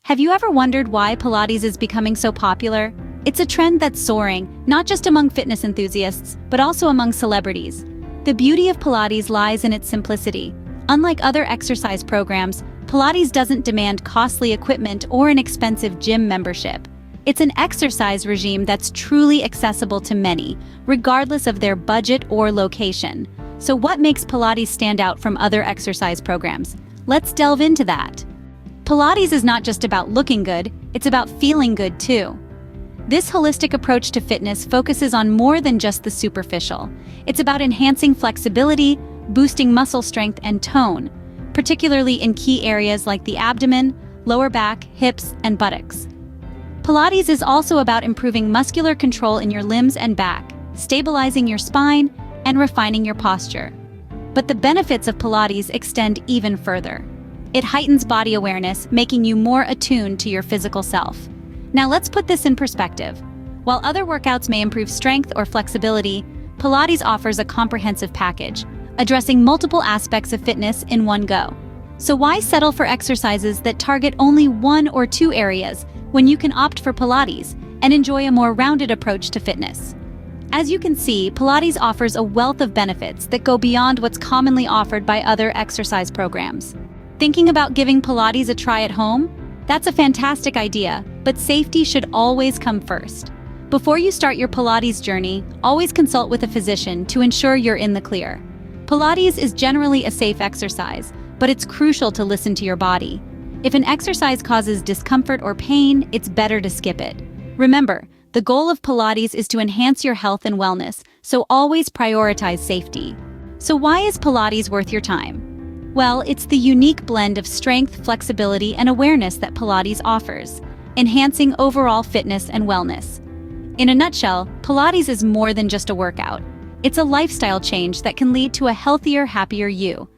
Have you ever wondered why Pilates is becoming so popular? It's a trend that's soaring, not just among fitness enthusiasts, but also among celebrities. The beauty of Pilates lies in its simplicity. Unlike other exercise programs, Pilates doesn't demand costly equipment or an expensive gym membership. It's an exercise regime that's truly accessible to many, regardless of their budget or location. So what makes Pilates stand out from other exercise programs? Let's delve into that. Pilates is not just about looking good, it's about feeling good too. This holistic approach to fitness focuses on more than just the superficial. It's about enhancing flexibility, boosting muscle strength and tone, particularly in key areas like the abdomen, lower back, hips, and buttocks. Pilates is also about improving muscular control in your limbs and back, stabilizing your spine, and refining your posture. But the benefits of Pilates extend even further. It heightens body awareness, making you more attuned to your physical self. Now let's put this in perspective. While other workouts may improve strength or flexibility, Pilates offers a comprehensive package, addressing multiple aspects of fitness in one go. So why settle for exercises that target only one or two areas when you can opt for Pilates and enjoy a more rounded approach to fitness? As you can see, Pilates offers a wealth of benefits that go beyond what's commonly offered by other exercise programs. Thinking about giving Pilates a try at home? That's a fantastic idea, but safety should always come first. Before you start your Pilates journey, always consult with a physician to ensure you're in the clear. Pilates is generally a safe exercise, but it's crucial to listen to your body. If an exercise causes discomfort or pain, it's better to skip it. Remember, the goal of Pilates is to enhance your health and wellness, so always prioritize safety. So why is Pilates worth your time? Well, it's the unique blend of strength, flexibility, and awareness that Pilates offers, enhancing overall fitness and wellness. In a nutshell, Pilates is more than just a workout. It's a lifestyle change that can lead to a healthier, happier you.